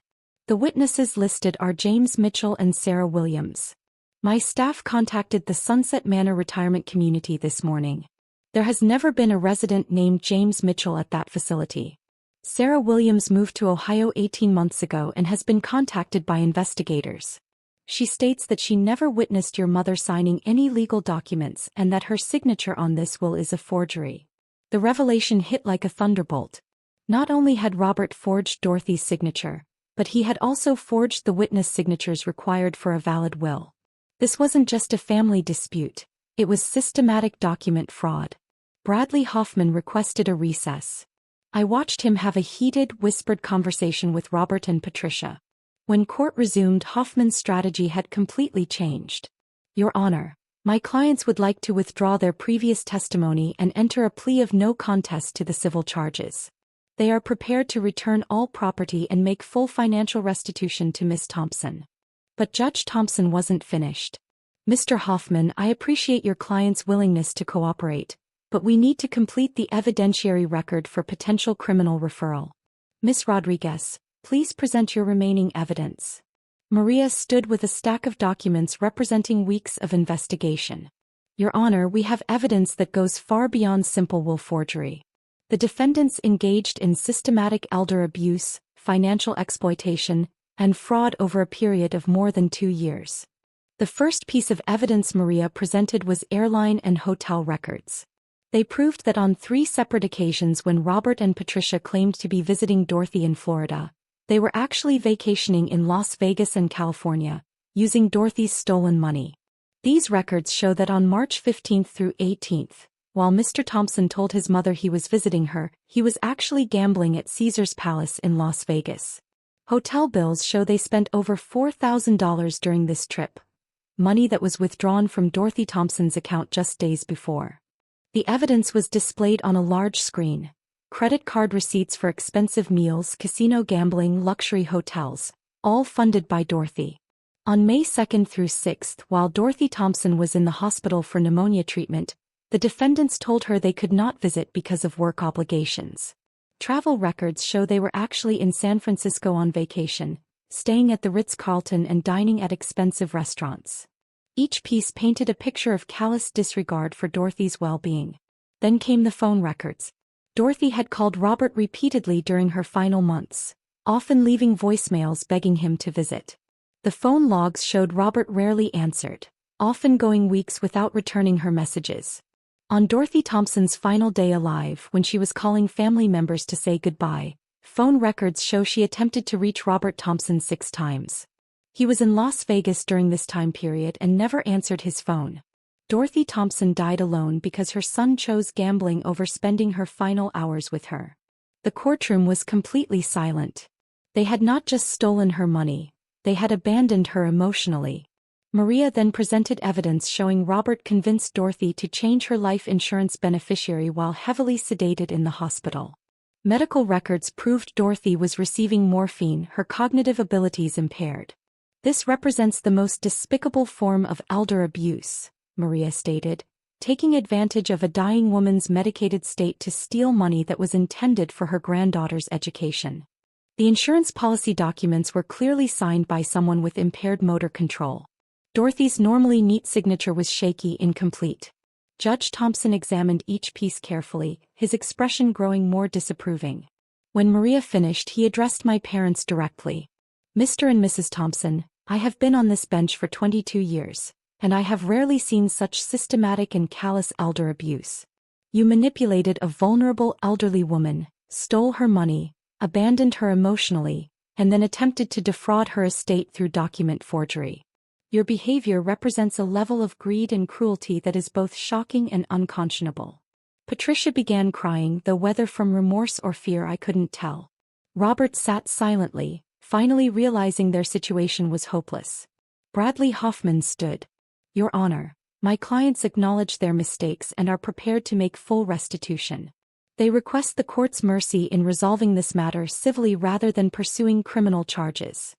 The witnesses listed are James Mitchell and Sarah Williams. My staff contacted the Sunset Manor retirement community this morning. There has never been a resident named James Mitchell at that facility. Sarah Williams moved to Ohio 18 months ago and has been contacted by investigators. She states that she never witnessed your mother signing any legal documents and that her signature on this will is a forgery. The revelation hit like a thunderbolt. Not only had Robert forged Dorothy's signature, but he had also forged the witness signatures required for a valid will. This wasn't just a family dispute. It was systematic document fraud. Bradley Hoffman requested a recess. I watched him have a heated, whispered conversation with Robert and Patricia. When court resumed, Hoffman's strategy had completely changed. Your Honor, my clients would like to withdraw their previous testimony and enter a plea of no contest to the civil charges. They are prepared to return all property and make full financial restitution to Miss Thompson. But Judge Thompson wasn't finished. Mr. Hoffman, I appreciate your client's willingness to cooperate, but we need to complete the evidentiary record for potential criminal referral. Miss Rodriguez, please present your remaining evidence. Maria stood with a stack of documents representing weeks of investigation. Your Honor, we have evidence that goes far beyond simple will forgery. The defendants engaged in systematic elder abuse, financial exploitation, and fraud over a period of more than 2 years. The first piece of evidence Maria presented was airline and hotel records. They proved that on 3 separate occasions when Robert and Patricia claimed to be visiting Dorothy in Florida, they were actually vacationing in Las Vegas and California, using Dorothy's stolen money. These records show that on March 15th through 18th, while Mr. Thompson told his mother he was visiting her, he was actually gambling at Caesar's Palace in Las Vegas. Hotel bills show they spent over $4,000 during this trip, money that was withdrawn from Dorothy Thompson's account just days before. The evidence was displayed on a large screen. Credit card receipts for expensive meals, casino gambling, luxury hotels, all funded by Dorothy. On May 2nd through 6th, while Dorothy Thompson was in the hospital for pneumonia treatment, the defendants told her they could not visit because of work obligations. Travel records show they were actually in San Francisco on vacation, staying at the Ritz-Carlton and dining at expensive restaurants. Each piece painted a picture of callous disregard for Dorothy's well-being. Then came the phone records. Dorothy had called Robert repeatedly during her final months, often leaving voicemails begging him to visit. The phone logs showed Robert rarely answered, often going weeks without returning her messages. On Dorothy Thompson's final day alive, when she was calling family members to say goodbye, phone records show she attempted to reach Robert Thompson 6 times. He was in Las Vegas during this time period and never answered his phone. Dorothy Thompson died alone because her son chose gambling over spending her final hours with her. The courtroom was completely silent. They had not just stolen her money, they had abandoned her emotionally. Maria then presented evidence showing Robert convinced Dorothy to change her life insurance beneficiary while heavily sedated in the hospital. Medical records proved Dorothy was receiving morphine, her cognitive abilities impaired. This represents the most despicable form of elder abuse, Maria stated, taking advantage of a dying woman's medicated state to steal money that was intended for her granddaughter's education. The insurance policy documents were clearly signed by someone with impaired motor control. Dorothy's normally neat signature was shaky, incomplete. Judge Thompson examined each piece carefully, his expression growing more disapproving. When Maria finished, he addressed my parents directly. Mr. and Mrs. Thompson, I have been on this bench for 22 years, and I have rarely seen such systematic and callous elder abuse. You manipulated a vulnerable elderly woman, stole her money, abandoned her emotionally, and then attempted to defraud her estate through document forgery. Your behavior represents a level of greed and cruelty that is both shocking and unconscionable. Patricia began crying, though whether from remorse or fear I couldn't tell. Robert sat silently, finally realizing their situation was hopeless. Bradley Hoffman stood. Your Honor, my clients acknowledge their mistakes and are prepared to make full restitution. They request the court's mercy in resolving this matter civilly rather than pursuing criminal charges.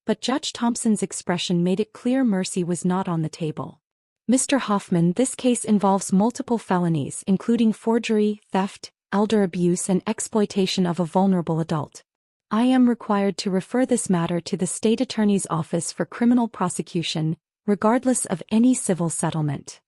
But Judge Thompson's expression made it clear mercy was not on the table. Mr. Hoffman, this case involves multiple felonies including forgery, theft, elder abuse and exploitation of a vulnerable adult. I am required to refer this matter to the State Attorney's Office for criminal prosecution, regardless of any civil settlement.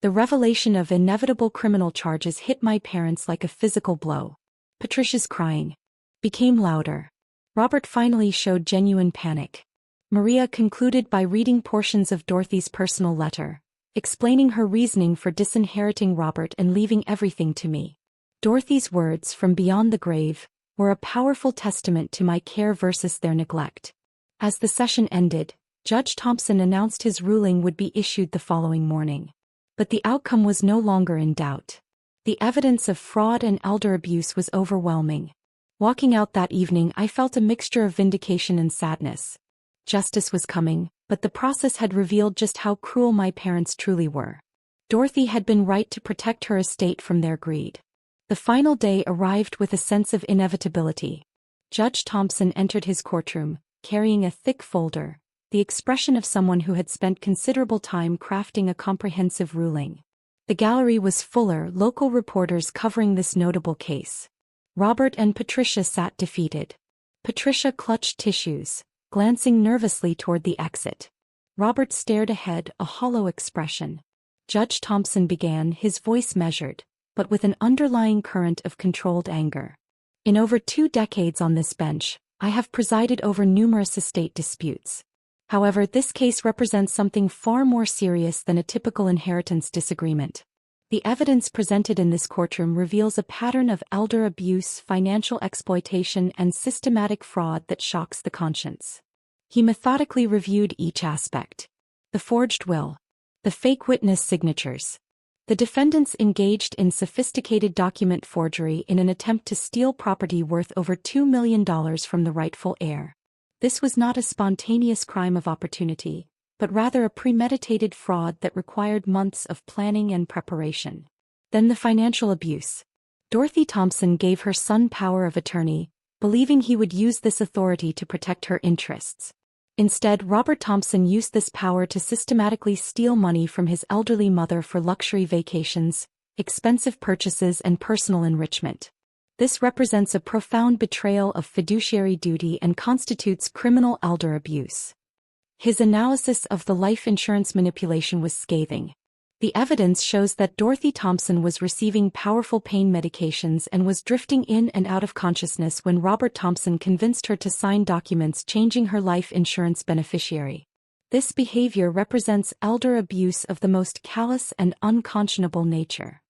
The revelation of inevitable criminal charges hit my parents like a physical blow. Patricia's crying became louder. Robert finally showed genuine panic. Maria concluded by reading portions of Dorothy's personal letter, explaining her reasoning for disinheriting Robert and leaving everything to me. Dorothy's words, from beyond the grave, were a powerful testament to my care versus their neglect. As the session ended, Judge Thompson announced his ruling would be issued the following morning. But the outcome was no longer in doubt. The evidence of fraud and elder abuse was overwhelming. Walking out that evening, I felt a mixture of vindication and sadness. Justice was coming, but the process had revealed just how cruel my parents truly were. Dorothy had been right to protect her estate from their greed. The final day arrived with a sense of inevitability. Judge Thompson entered his courtroom, carrying a thick folder, the expression of someone who had spent considerable time crafting a comprehensive ruling. The gallery was fuller, local reporters covering this notable case. Robert and Patricia sat defeated. Patricia clutched tissues, glancing nervously toward the exit. Robert stared ahead, a hollow expression. Judge Thompson began, his voice measured, but with an underlying current of controlled anger. In over 2 decades on this bench, I have presided over numerous estate disputes. However, this case represents something far more serious than a typical inheritance disagreement. The evidence presented in this courtroom reveals a pattern of elder abuse, financial exploitation, and systematic fraud that shocks the conscience. He methodically reviewed each aspect. The forged will. The fake witness signatures. The defendants engaged in sophisticated document forgery in an attempt to steal property worth over $2 million from the rightful heir. This was not a spontaneous crime of opportunity, but rather a premeditated fraud that required months of planning and preparation. Then the financial abuse. Dorothy Thompson gave her son power of attorney, believing he would use this authority to protect her interests. Instead, Robert Thompson used this power to systematically steal money from his elderly mother for luxury vacations, expensive purchases, and personal enrichment. This represents a profound betrayal of fiduciary duty and constitutes criminal elder abuse. His analysis of the life insurance manipulation was scathing. The evidence shows that Dorothy Thompson was receiving powerful pain medications and was drifting in and out of consciousness when Robert Thompson convinced her to sign documents changing her life insurance beneficiary. This behavior represents elder abuse of the most callous and unconscionable nature.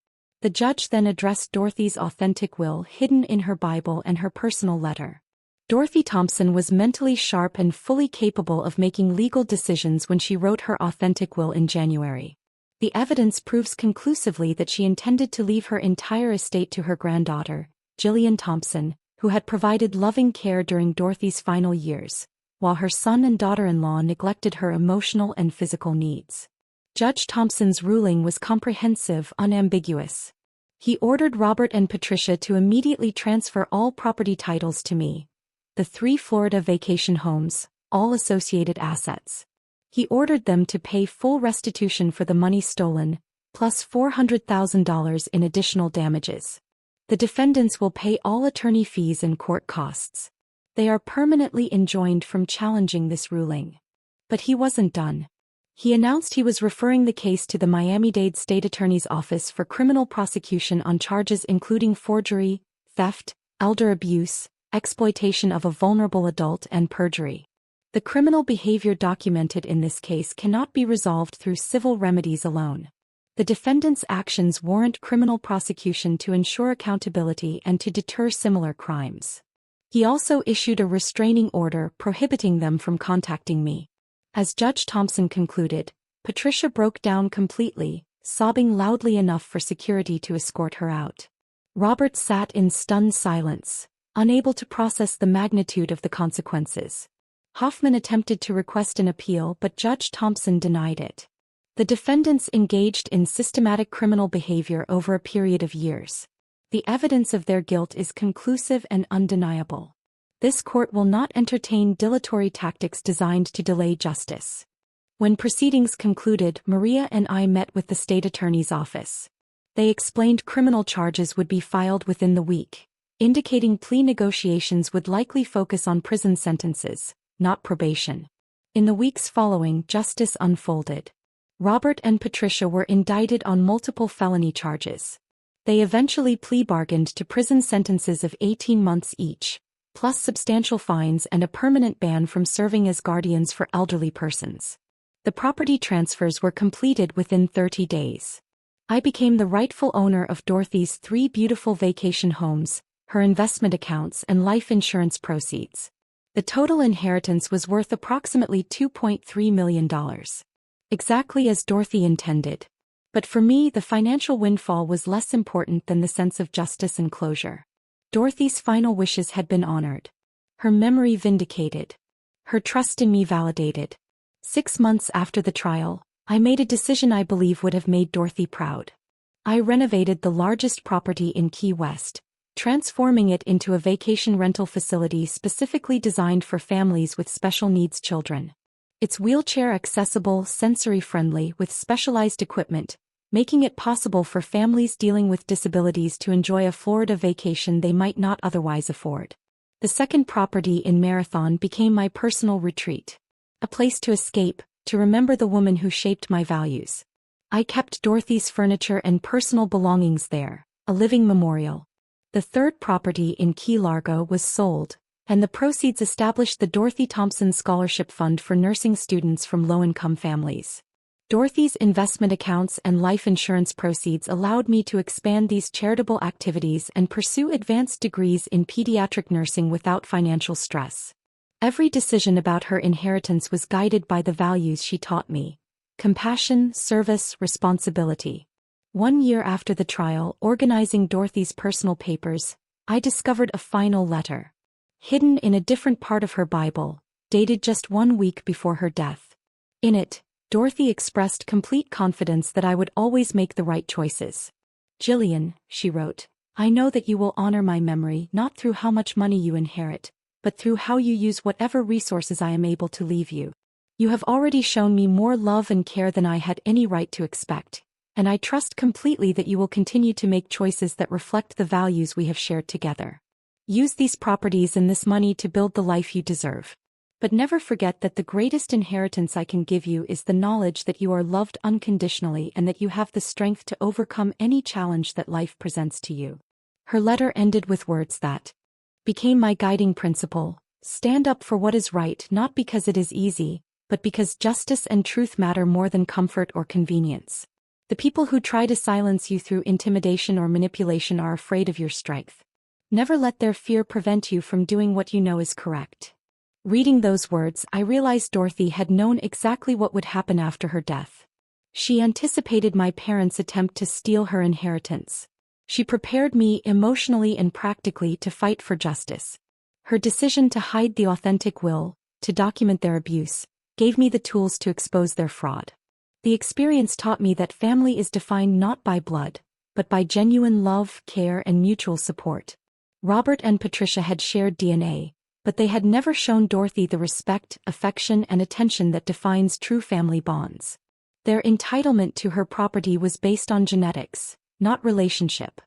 The judge then addressed Dorothy's authentic will hidden in her Bible and her personal letter. Dorothy Thompson was mentally sharp and fully capable of making legal decisions when she wrote her authentic will in January. The evidence proves conclusively that she intended to leave her entire estate to her granddaughter, Jillian Thompson, who had provided loving care during Dorothy's final years, while her son and daughter-in-law neglected her emotional and physical needs. Judge Thompson's ruling was comprehensive, unambiguous. He ordered Robert and Patricia to immediately transfer all property titles to me, the 3 Florida vacation homes, all associated assets. He ordered them to pay full restitution for the money stolen, plus $400,000 in additional damages. The defendants will pay all attorney fees and court costs. They are permanently enjoined from challenging this ruling. But he wasn't done. He announced he was referring the case to the Miami-Dade State Attorney's Office for criminal prosecution on charges including forgery, theft, elder abuse, exploitation of a vulnerable adult, and perjury. The criminal behavior documented in this case cannot be resolved through civil remedies alone. The defendants' actions warrant criminal prosecution to ensure accountability and to deter similar crimes. He also issued a restraining order prohibiting them from contacting me. As Judge Thompson concluded, Patricia broke down completely, sobbing loudly enough for security to escort her out. Robert sat in stunned silence, unable to process the magnitude of the consequences. Hoffman attempted to request an appeal, but Judge Thompson denied it. The defendants engaged in systematic criminal behavior over a period of years. The evidence of their guilt is conclusive and undeniable. This court will not entertain dilatory tactics designed to delay justice. When proceedings concluded, Maria and I met with the state attorney's office. They explained criminal charges would be filed within the week, indicating plea negotiations would likely focus on prison sentences, not probation. In the weeks following, justice unfolded. Robert and Patricia were indicted on multiple felony charges. They eventually plea bargained to prison sentences of 18 months each, plus substantial fines and a permanent ban from serving as guardians for elderly persons. The property transfers were completed within 30 days. I became the rightful owner of Dorothy's 3 beautiful vacation homes, her investment accounts, and life insurance proceeds. The total inheritance was worth approximately $2.3 million. Exactly as Dorothy intended. But for me, the financial windfall was less important than the sense of justice and closure. Dorothy's final wishes had been honored. Her memory vindicated. Her trust in me validated. 6 months after the trial, I made a decision I believe would have made Dorothy proud. I renovated the largest property in Key West, transforming it into a vacation rental facility specifically designed for families with special needs children. It's wheelchair-accessible, sensory-friendly with specialized equipment, making it possible for families dealing with disabilities to enjoy a Florida vacation they might not otherwise afford. The second property in Marathon became my personal retreat. A place to escape, to remember the woman who shaped my values. I kept Dorothy's furniture and personal belongings there, a living memorial. The third property in Key Largo was sold, and the proceeds established the Dorothy Thompson Scholarship Fund for nursing students from low-income families. Dorothy's investment accounts and life insurance proceeds allowed me to expand these charitable activities and pursue advanced degrees in pediatric nursing without financial stress. Every decision about her inheritance was guided by the values she taught me: compassion, service, responsibility. 1 year after the trial, organizing Dorothy's personal papers, I discovered a final letter. Hidden in a different part of her Bible, dated just 1 week before her death. In it, Dorothy expressed complete confidence that I would always make the right choices. "Jillian," she wrote, "I know that you will honor my memory not through how much money you inherit, but through how you use whatever resources I am able to leave you. You have already shown me more love and care than I had any right to expect, and I trust completely that you will continue to make choices that reflect the values we have shared together. Use these properties and this money to build the life you deserve. But never forget that the greatest inheritance I can give you is the knowledge that you are loved unconditionally and that you have the strength to overcome any challenge that life presents to you." Her letter ended with words that became my guiding principle: stand up for what is right not because it is easy, but because justice and truth matter more than comfort or convenience. The people who try to silence you through intimidation or manipulation are afraid of your strength. Never let their fear prevent you from doing what you know is correct. Reading those words, I realized Dorothy had known exactly what would happen after her death. She anticipated my parents' attempt to steal her inheritance. She prepared me emotionally and practically to fight for justice. Her decision to hide the authentic will, to document their abuse, gave me the tools to expose their fraud. The experience taught me that family is defined not by blood, but by genuine love, care, and mutual support. Robert and Patricia had shared DNA, but they had never shown Dorothy the respect, affection, and attention that defines true family bonds. Their entitlement to her property was based on genetics, not relationship.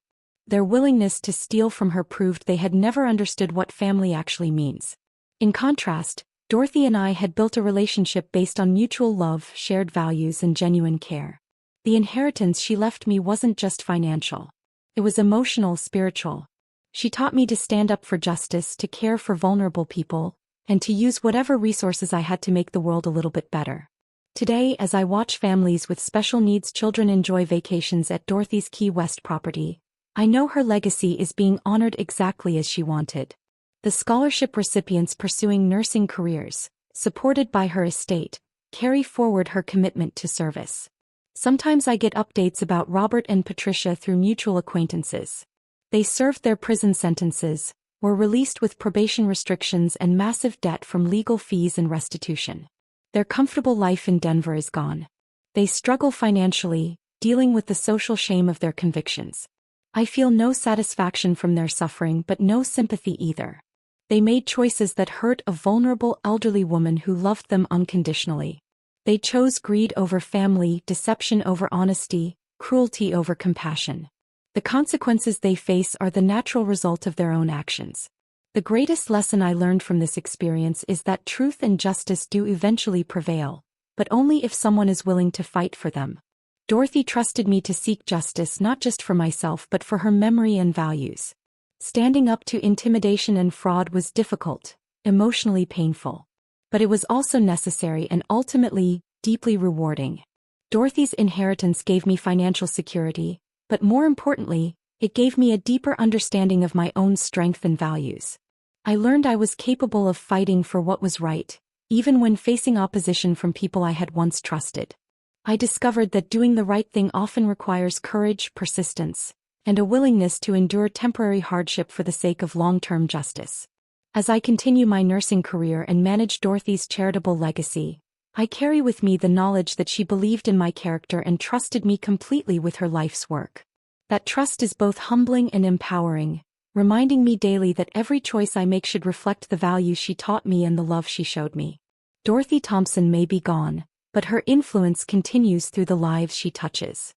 Their willingness to steal from her proved they had never understood what family actually means. In contrast, Dorothy and I had built a relationship based on mutual love, shared values, and genuine care. The inheritance she left me wasn't just financial. It was emotional, spiritual. She taught me to stand up for justice, to care for vulnerable people, and to use whatever resources I had to make the world a little bit better. Today, as I watch families with special needs children enjoy vacations at Dorothy's Key West property, I know her legacy is being honored exactly as she wanted. The scholarship recipients pursuing nursing careers, supported by her estate, carry forward her commitment to service. Sometimes I get updates about Robert and Patricia through mutual acquaintances. They served their prison sentences, were released with probation restrictions and massive debt from legal fees and restitution. Their comfortable life in Denver is gone. They struggle financially, dealing with the social shame of their convictions. I feel no satisfaction from their suffering but no sympathy either. They made choices that hurt a vulnerable elderly woman who loved them unconditionally. They chose greed over family, deception over honesty, cruelty over compassion. The consequences they face are the natural result of their own actions. The greatest lesson I learned from this experience is that truth and justice do eventually prevail, but only if someone is willing to fight for them. Dorothy trusted me to seek justice not just for myself but for her memory and values. Standing up to intimidation and fraud was difficult, emotionally painful. But it was also necessary and ultimately, deeply rewarding. Dorothy's inheritance gave me financial security, but more importantly, it gave me a deeper understanding of my own strength and values. I learned I was capable of fighting for what was right, even when facing opposition from people I had once trusted. I discovered that doing the right thing often requires courage, persistence, and a willingness to endure temporary hardship for the sake of long-term justice. As I continue my nursing career and manage Dorothy's charitable legacy, I carry with me the knowledge that she believed in my character and trusted me completely with her life's work. That trust is both humbling and empowering, reminding me daily that every choice I make should reflect the values she taught me and the love she showed me. Dorothy Thompson may be gone, but her influence continues through the lives she touches.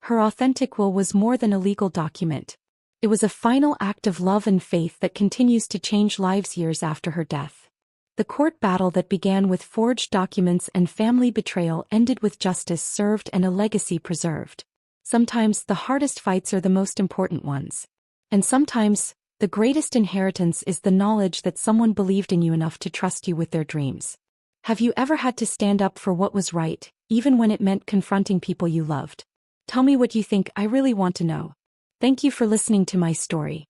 Her authentic will was more than a legal document. It was a final act of love and faith that continues to change lives years after her death. The court battle that began with forged documents and family betrayal ended with justice served and a legacy preserved. Sometimes the hardest fights are the most important ones. And sometimes, the greatest inheritance is the knowledge that someone believed in you enough to trust you with their dreams. Have you ever had to stand up for what was right, even when it meant confronting people you loved? Tell me what you think, I really want to know. Thank you for listening to my story.